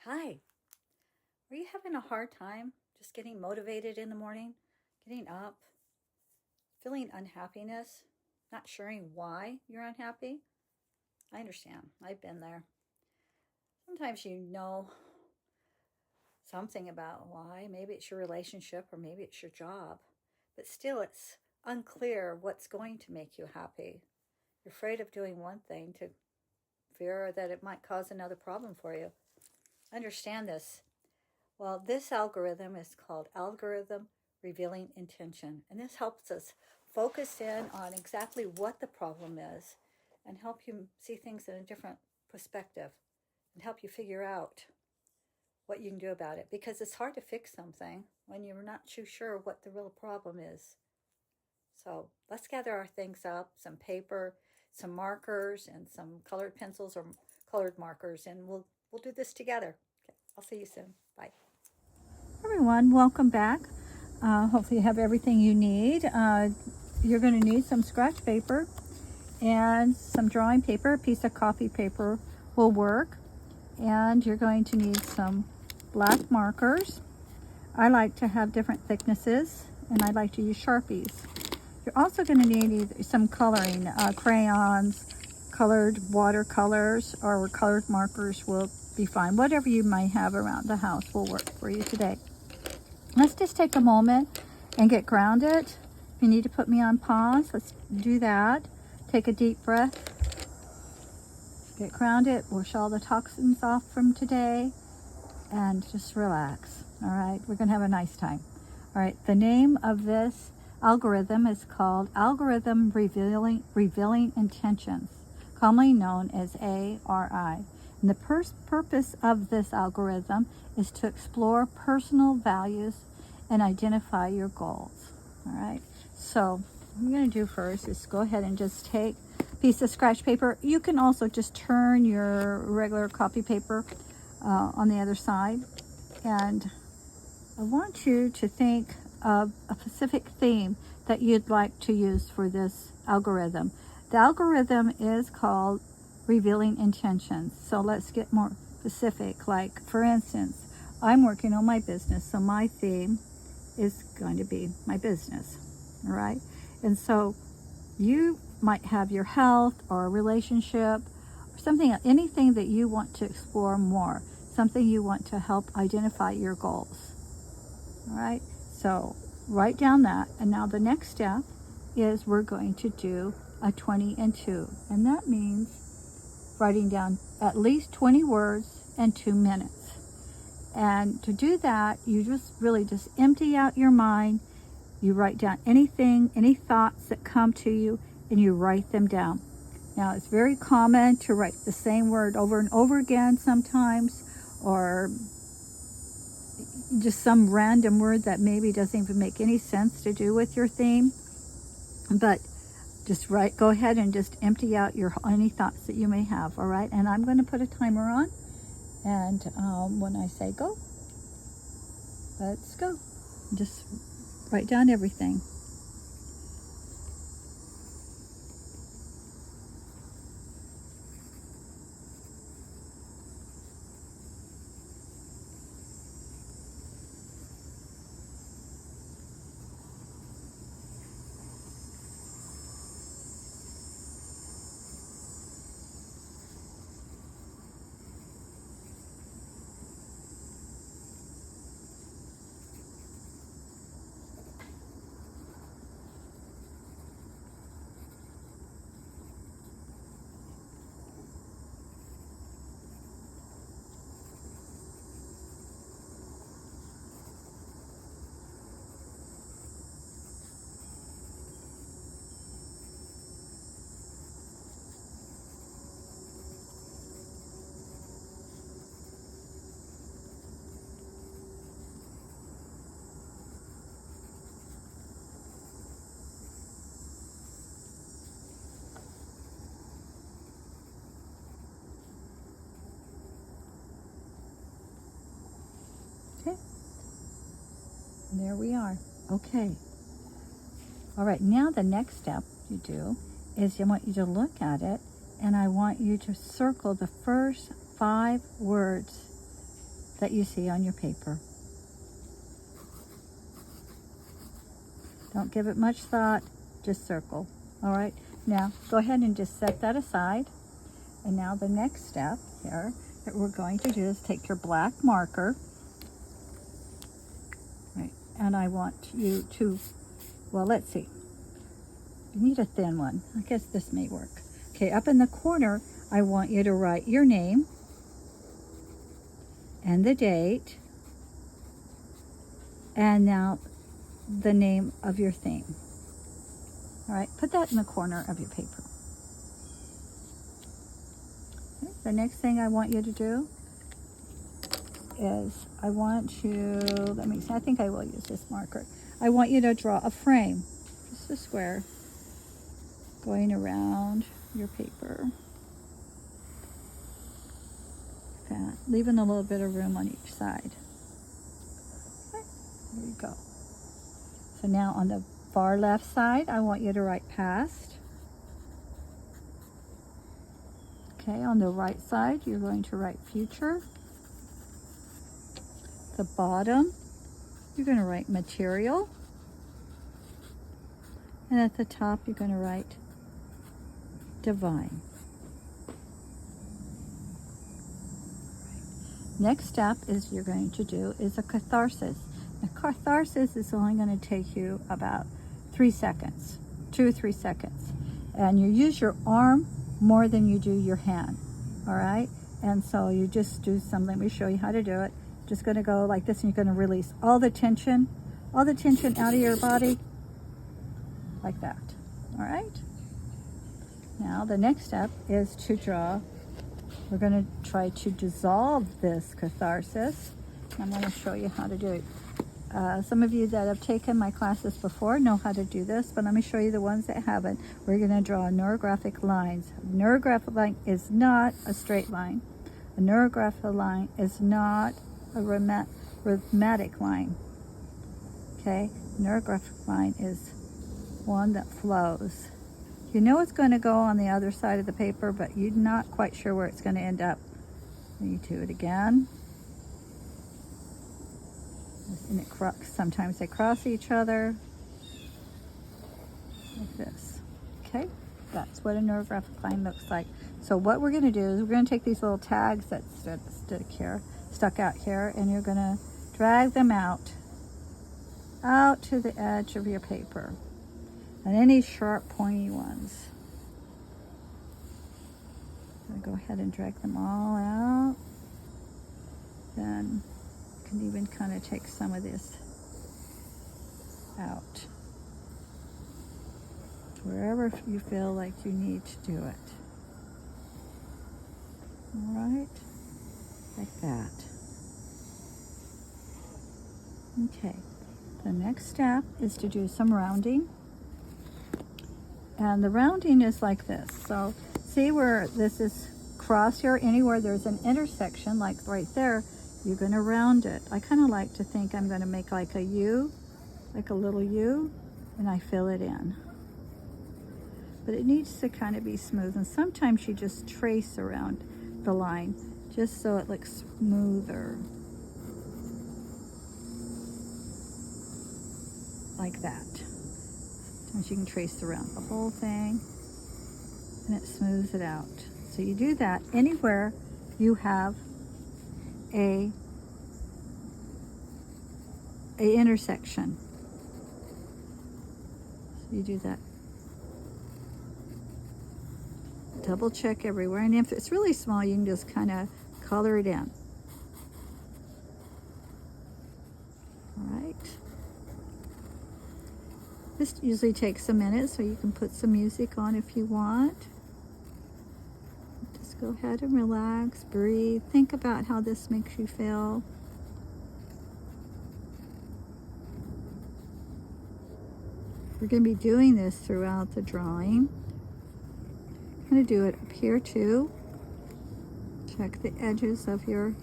Hi. Are you having a hard time just getting motivated in the morning, getting up, feeling unhappiness, not sharing why you're unhappy? I understand. I've been there. Sometimes you know something about why. Maybe it's your relationship or maybe it's your job, but still it's unclear what's going to make you happy. You're afraid of doing one thing to fear that it might cause another problem for you. Understand this. Well, this algorithm is called Algorithm Revealing Intention, and this helps us focus in on exactly what the problem is and help you see things in a different perspective and help you figure out what you can do about it, because it's hard to fix something when you're not too sure what the real problem is. So let's gather our things up, some paper, some markers, and some colored pencils or colored markers, and we'll do this together. Okay, I'll see you soon. Bye. Everyone, welcome back. Hopefully you have everything you need. You're going to need some scratch paper and some drawing paper. A piece of copy paper will work. And you're going to need some black markers. I like to have different thicknesses, and I like to use Sharpies. You're also going to need some coloring, crayons, colored watercolors, or colored markers will be fine. Whatever you might have around the house will work for you today. Let's just take a moment and get grounded. If you need to put me on pause, let's do that. Take a deep breath. Get grounded. Wash all the toxins off from today and just relax. All right, we're going to have a nice time. All right, the name of this algorithm is called Algorithm Revealing Intentions, commonly known as ARI. And the purpose of this algorithm is to explore personal values and identify your goals. All right, so what I'm going to do first is go ahead and just take a piece of scratch paper. You can also just turn your regular copy paper on the other side. And I want you to think of a specific theme that you'd like to use for this algorithm. The algorithm is called Revealing Intentions. So let's get more specific. Like, for instance, I'm working on my business, so my theme is going to be my business. All right? And so you might have your health or a relationship or something, anything that you want to explore more, something you want to help identify your goals. All right? So write down that. And now the next step is we're going to do a 20 and 2. And that means writing down at least 20 words in 2 minutes. And to do that, you just empty out your mind. You write down anything, any thoughts that come to you, and you write them down. Now, it's very common to write the same word over and over again sometimes, or just some random word that maybe doesn't even make any sense to do with your theme. But just go ahead and just empty out any thoughts that you may have, all right? And I'm going to put a timer on, and when I say go, let's go. Just write down everything. Okay, and there we are. Okay. All right, now the next step you do is I want you to look at it, and I want you to circle the first 5 words that you see on your paper. Don't give it much thought, just circle. All right, now go ahead and just set that aside. And now the next step here that we're going to do is take your black marker, right, and I want you to, well, let's see. You need a thin one. I guess this may work. Okay, up in the corner, I want you to write your name and the date, and now the name of your theme. All right, put that in the corner of your paper. Okay, the next thing I want you to do is I want you, let me see, I think I will use this marker. I want you to draw a frame, just a square, going around your paper. That, leaving a little bit of room on each side. Okay, there you go. So now on the far left side, I want you to write past. Okay, on the right side, you're going to write future. The bottom, you're going to write material. And at the top, you're going to write divine. Next step is you're going to do is a catharsis. A catharsis is only going to take you about 3 seconds, 2 or 3 seconds. And you use your arm more than you do your hand, all right? And so you just do something. Let me show you how to do it. Just going to go like this, and you're going to release all the tension out of your body, like that, all right? Now the next step is to draw. We're going to try to dissolve this catharsis. I'm going to show you how to do it. Some of you that have taken my classes before know how to do this, but let me show you the ones that haven't. We're going to draw neurographic lines. A neurographic line is not a straight line. A neurographic line is not a rhythmic line. Okay? Neurographic line is one that flows. You know it's going to go on the other side of the paper, but you're not quite sure where it's going to end up. You do it again. And sometimes they cross each other, like this. Okay, that's what a neurographic line looks like. So what we're going to do is we're going to take these little tags that stuck out here, and you're going to drag them out to the edge of your paper. And any sharp, pointy ones. I'm going to go ahead and drag them all out. Then you can even kind of take some of this out. Wherever you feel like you need to do it. All right? Like that. Okay. The next step is to do some rounding. And the rounding is like this. So see where this is crossed here? Anywhere there's an intersection, like right there, you're going to round it. I kind of like to think I'm going to make like a U, like a little U, and I fill it in. But it needs to kind of be smooth. And sometimes you just trace around the line just so it looks smoother. Like that. Sometimes you can trace around the whole thing and it smooths it out. So you do that anywhere you have a intersection. So you do that. Double check everywhere, and if it's really small, you can just kind of color it in. All right. This usually takes a minute, so you can put some music on if you want. Just go ahead and relax, breathe, think about how this makes you feel. We're going to be doing this throughout the drawing. I'm going to do it up here too. Check the edges of your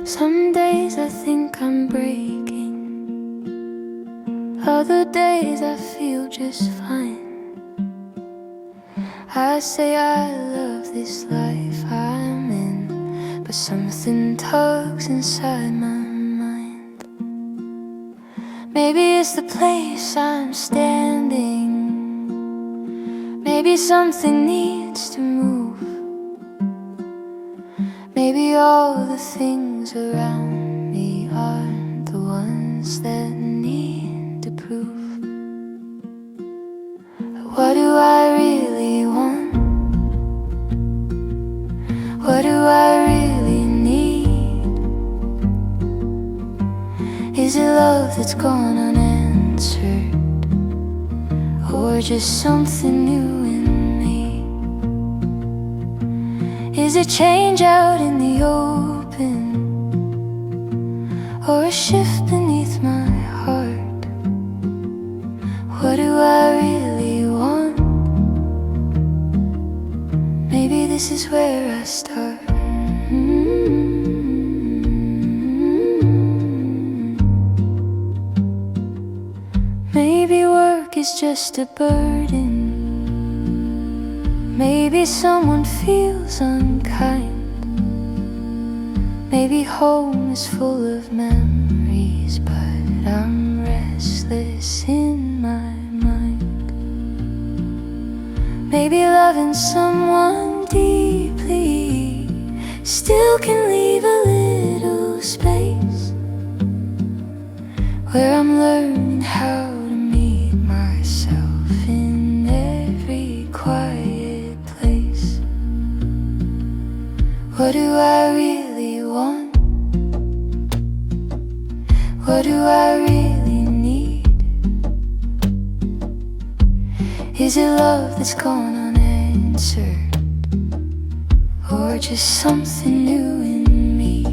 Some days I think I'm breaking, other days I feel just fine. I say I love this life I'm in, but something tugs inside my mind. Maybe it's the place I'm standing, maybe something needs to move, maybe all the things around me aren't the ones that need to prove. What do I really want? What do I really need? Is it love that's gone unanswered, or just something new in me? Is it change out in the open, or a shift beneath my heart? What do I really want? Maybe this is where I start. Maybe work is just a burden, maybe someone feels unkind, maybe home is full of memories, but I'm restless in my mind. Maybe loving someone deeply still can leave a little space where I'm learning how to meet myself in every quiet place. What do I really want? What do I really need? Is it love that's gone unanswered, or just something new in me?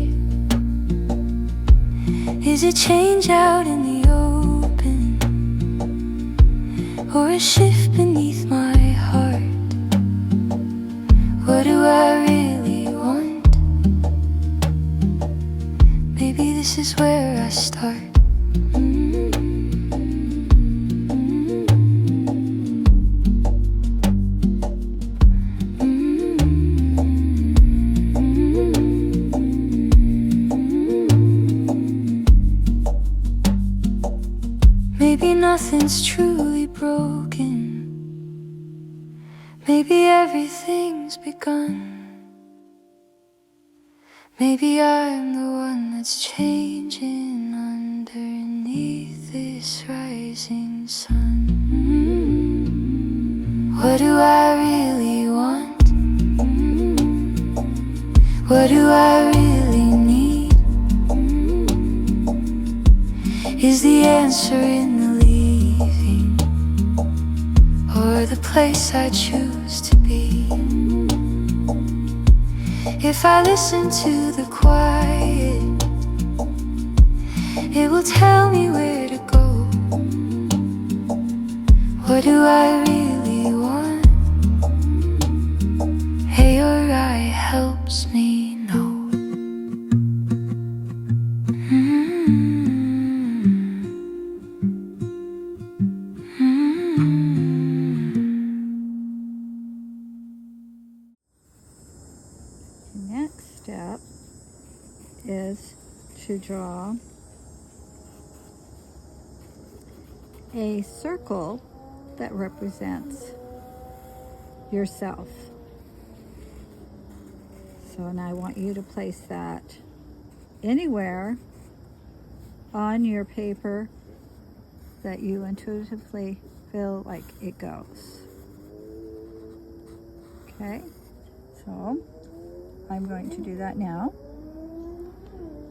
Is it change out in the open, or a shift beneath my heart? What do I really want? Maybe this is where I start. Maybe nothing's truly broken, maybe everything's begun. Maybe I'm the one that's changing underneath this rising sun. What do I really want? What do I really need? Is the answer in the leaving, or the place I choose to be? If I listen to the quiet, it will tell me where to go. What do I really want? ARI helps me know. Next step is to draw a circle that represents yourself. So, and I want you to place that anywhere on your paper that you intuitively feel like it goes. Okay, so I'm going to do that now.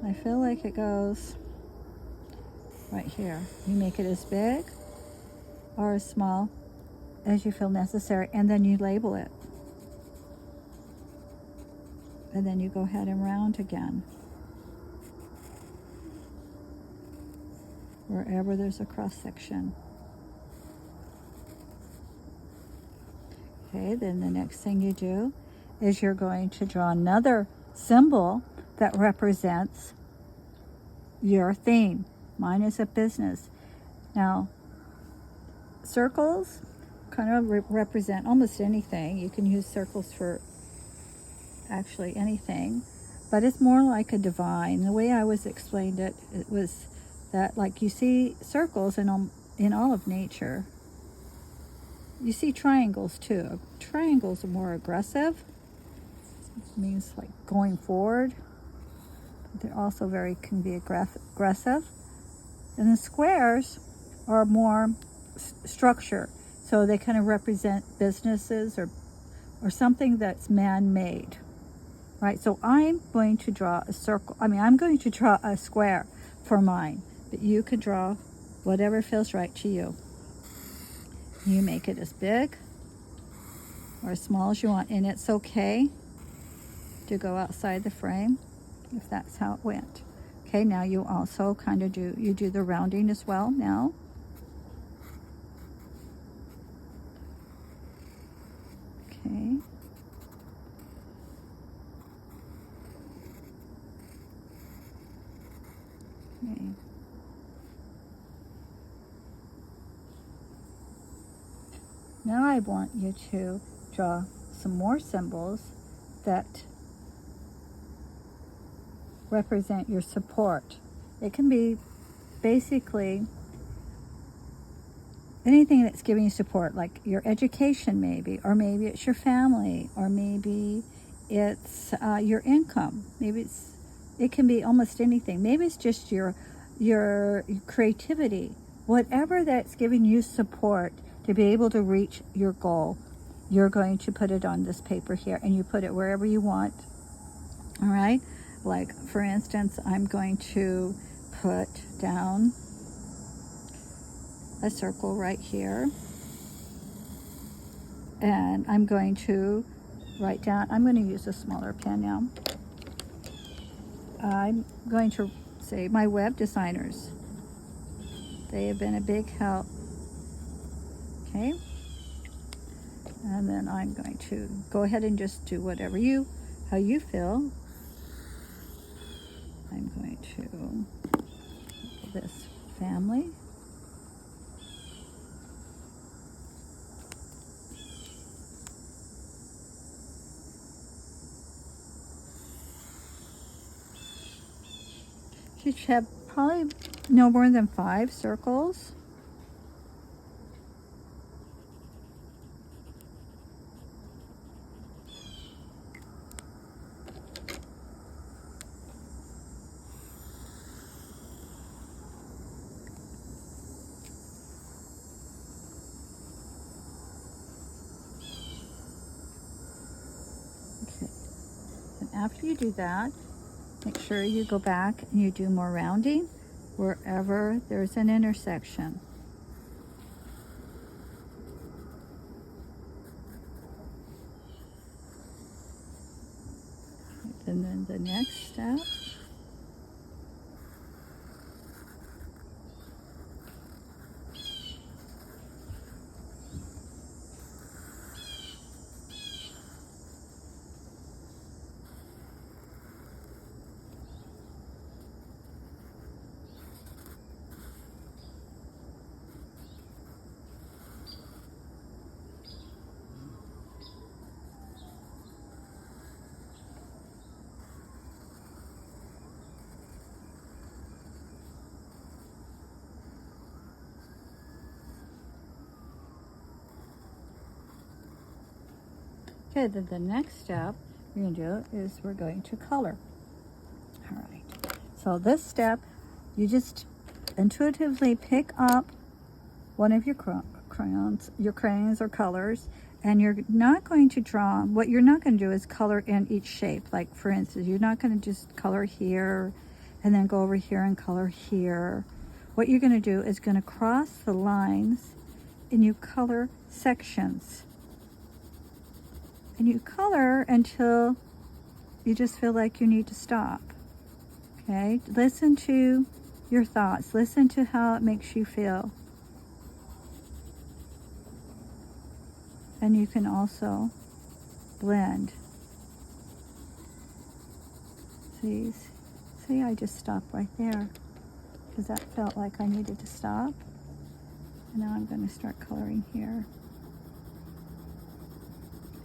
I feel like it goes right here. You make it as big or as small as you feel necessary, and then you label it. And then you go ahead and round again. Wherever there's a cross section. Okay, then the next thing you do is you're going to draw another symbol that represents your theme. Mine is a business. Now, circles kind of represent almost anything. You can use circles for actually anything, but it's more like a divine. The way I was explained it, it was that like you see circles in all of nature. You see triangles too. Triangles are more aggressive. It means like going forward. They're also can be aggressive. And the squares are more structure. So they kind of represent businesses or something that's man-made. Right? So I'm going to draw a circle. I'm going to draw a square for mine. But you can draw whatever feels right to you. You make it as big or as small as you want. And it's okay to go outside the frame if that's how it went. Okay, now you also kind of do the rounding as well now. Okay. Okay. Now I want you to draw some more symbols that represent your support. It can be basically anything that's giving you support, like your education maybe, or maybe it's your family, or maybe it's your income. Maybe it can be almost anything. Maybe it's just your creativity. Whatever that's giving you support to be able to reach your goal, you're going to put it on this paper here, and you put it wherever you want. All right? Like, for instance, I'm going to put down a circle right here. And I'm going to write down, I'm going to use a smaller pen now. I'm going to say my web designers. They have been a big help. Okay? And then I'm going to go ahead and just do whatever how you feel. I'm going to this family. You should have probably no more than 5 circles. Okay. And after you do that, make sure you go back and you do more rounding wherever there's an intersection. And then the next step. Okay, then the next step we're going to do is we're going to color. All right. So this step, you just intuitively pick up one of your crayons or colors, and you're not going to draw, what you're not going to do is color in each shape. Like, for instance, you're not going to just color here and then go over here and color here. What you're going to do is going to cross the lines and you color sections. And you color until you just feel like you need to stop. Okay? Listen to your thoughts. Listen to how it makes you feel. And you can also blend. these. See, I just stopped right there because that felt like I needed to stop. And now I'm going to start coloring here.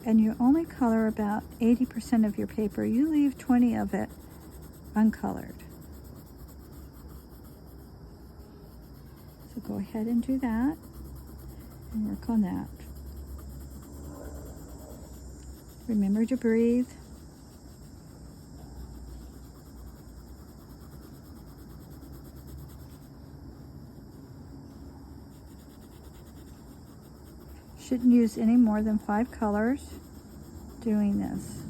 And you only color about 80% of your paper. You leave 20 of it uncolored. So go ahead and do that and work on that. Remember to breathe. Shouldn't use any more than 5 colors doing this.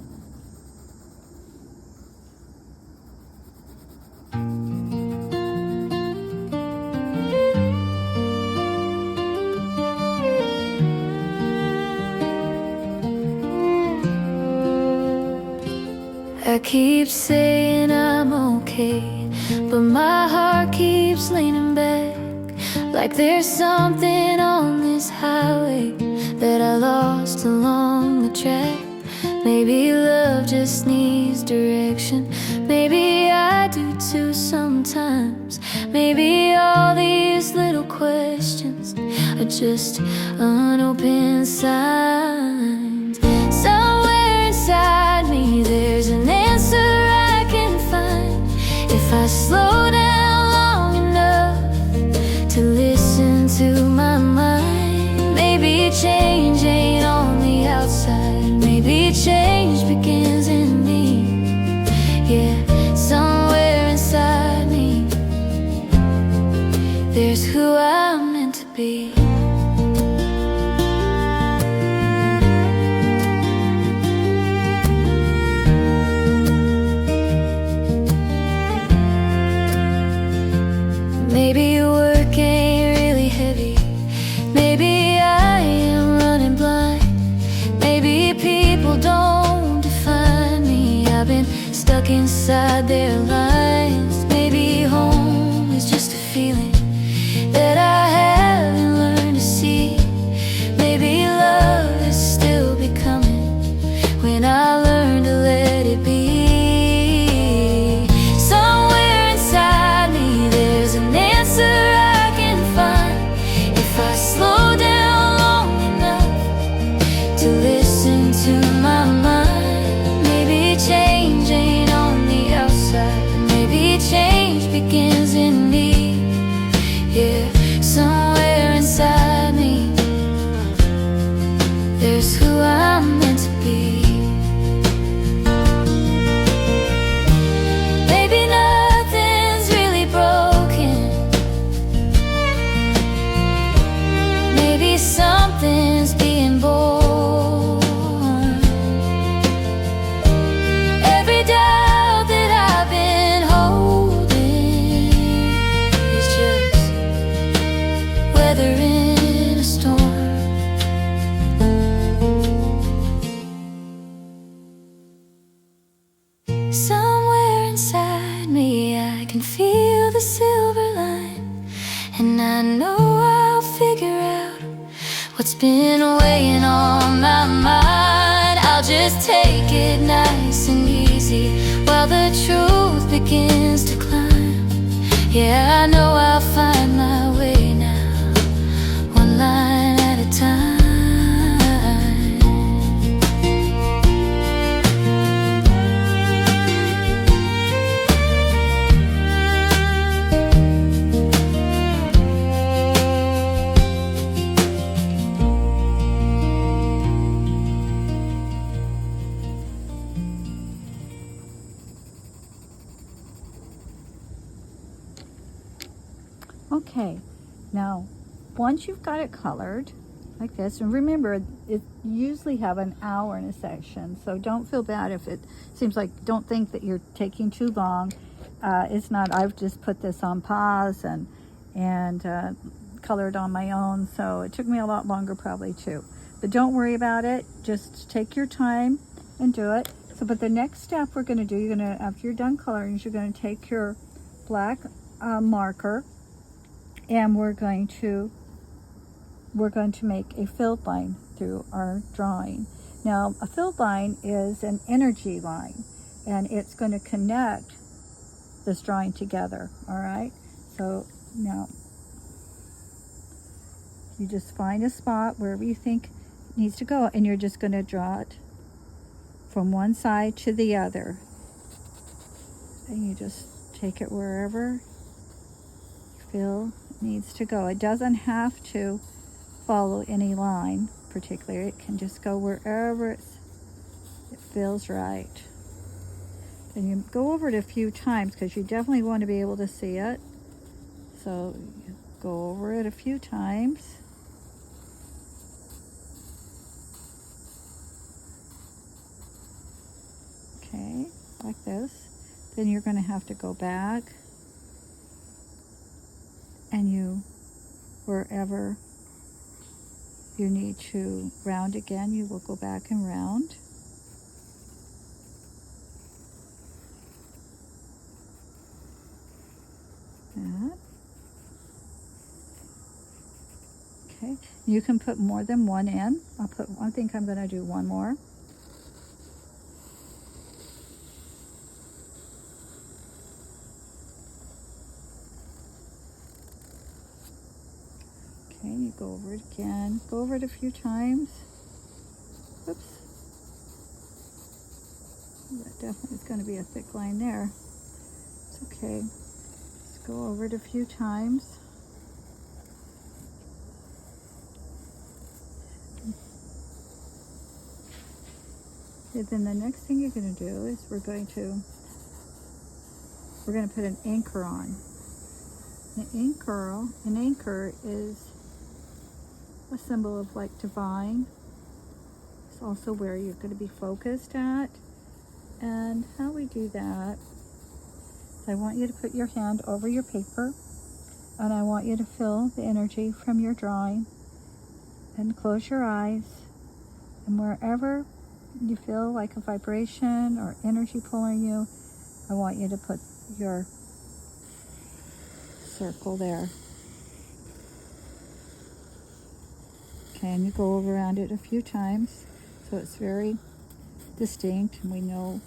I keep saying I'm okay, but my heart keeps leaning back, like there's something on this highway that I lost along the track. Maybe love just needs direction. Maybe I do too sometimes. Maybe all these little questions are just unopened signs. Somewhere inside me there's an answer I can find if I slow down long enough to listen to my mind. Maybe change ain't on the outside. Maybe change begins in me. Yeah, somewhere inside me there's who I'm meant to be. Maybe work ain't really heavy. Maybe I am running blind. Maybe people don't define me. I've been stuck inside their lines. Maybe home is just a feeling that I haven't learned to see. Maybe love is still becoming when I learn to let it be. Somewhere inside me there's an answer I can find if I slow down long enough to listen to my mind. Maybe change ain't on the outside. Maybe change begins in me. Yeah, somewhere inside me there's who I'm meant to be. Maybe nothing's really broken. Maybe something's being born. Every doubt that I've been holding is just weathering a storm. Somewhere inside me I can feel the silver line, and I know I'll figure out what's been weighing on my mind. I'll just take it nice and easy while the truth begins to climb. Yeah, I know I'll find my way now, one line at a time. Okay, now once you've got it colored like this, and remember it usually have an hour in a section, so don't feel bad if it seems like, don't think that you're taking too long. It's not. I've just put this on pause and colored on my own, so it took me a lot longer probably too, but don't worry about it. Just take your time and do it. So but the next step we're going to do, you're going to, after you're done coloring, you're going to take your black marker, and we're going to make a filled line through our drawing. Now, a filled line is an energy line, and it's going to connect this drawing together. All right, so now you just find a spot wherever you think it needs to go, and you're just going to draw it from one side to the other, and you just take it wherever you feel it needs to go. It doesn't have to follow any line particularly. It can just go wherever it feels right. And you go over it a few times because you definitely want to be able to see it. So you go over it a few times. Okay, like this. Then you're going to have to go back, and wherever you need to round again, you will go back and round. That. Okay, you can put more than one in. I think I'm going to do one more. Okay, you go over it again. Go over it a few times. Oops. That definitely is going to be a thick line there. It's okay. Just go over it a few times. And then the next thing you're going to do is we're going to put an anchor on. An anchor is a symbol of like divine. It's also where you're going to be focused at. And how we do that, I want you to put your hand over your paper, and I want you to feel the energy from your drawing, and close your eyes, and wherever you feel like a vibration or energy pulling you, I want you to put your circle there. Okay, and you go around it a few times so it's very distinct, and we know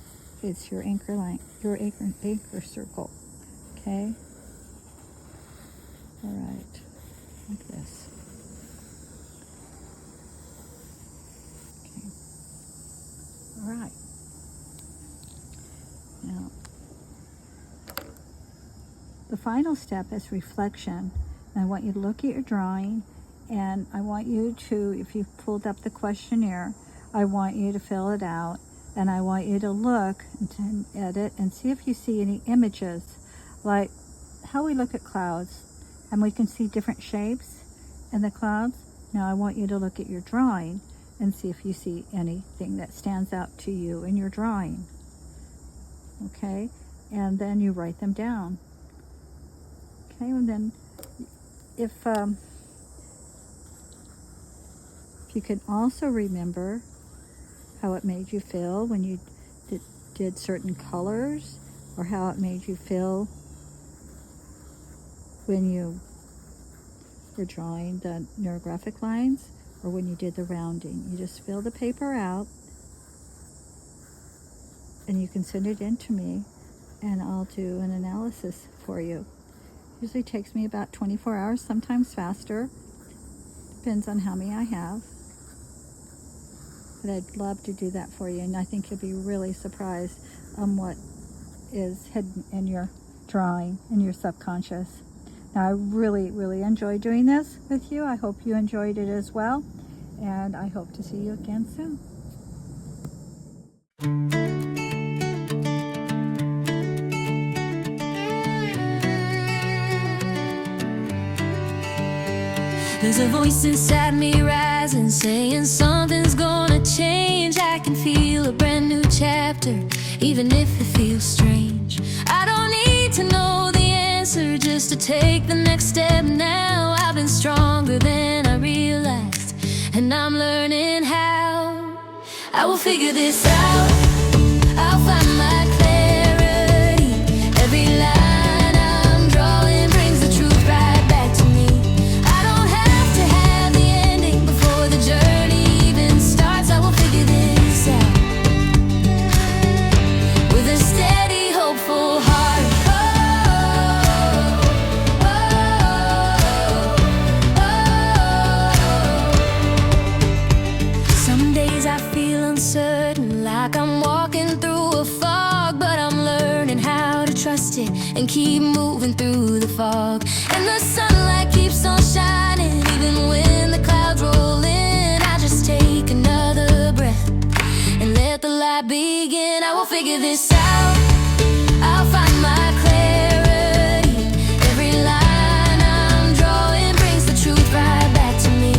it's your anchor line, your anchor circle. Okay. All right, like this. Okay. All right. Now, the final step is reflection. And I want you to look at your drawing, and I want you to, if you've pulled up the questionnaire, I want you to fill it out, and I want you to look at it and see if you see any images, like how we look at clouds, and we can see different shapes in the clouds. Now I want you to look at your drawing and see if you see anything that stands out to you in your drawing. Okay, and then you write them down. Okay, and then if you can also remember how it made you feel when you did certain colors, or how it made you feel when you were drawing the neurographic lines, or when you did the rounding. You just fill the paper out, and you can send it in to me, and I'll do an analysis for you. Usually takes me about 24 hours, sometimes faster. Depends on how many I have. But I'd love to do that for you, and I think you'll be really surprised on what is hidden in your drawing, in your subconscious. Now, I really, really enjoyed doing this with you. I hope you enjoyed it as well, and I hope to see you again soon. There's a voice inside me rising, saying something's gonna change. I can feel a brand new chapter, even if it feels strange. I don't need to know the answer, just to take the next step now. I've been stronger than I realized, and I'm learning how. I will figure this out. I'll find my clarity. Every line I'm drawing brings the truth right back to me. I don't have to have the ending before the journey even starts. I will figure this out. With a days I feel uncertain, like I'm walking through a fog, but I'm learning how to trust it and keep moving through the fog. And the sunlight keeps on shining, even when the clouds roll in. I just take another breath and let the light begin. I will figure this out, I'll find my clarity. Every line I'm drawing brings the truth right back to me.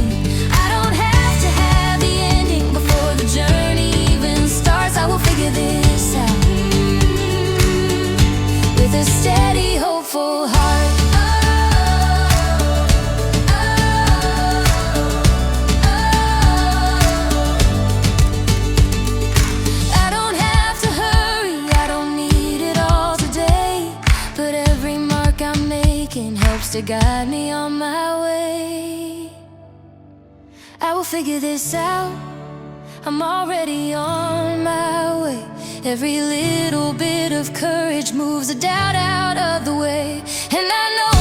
I don't have to have the ending before the journey even starts. I will figure this out with a steady, hopeful heart. I don't have to hurry, I don't need it all today, but every mark I'm making helps to guide me on my way. I will figure this out, I'm already on my way. Every little bit of courage moves the doubt out of the way, and I know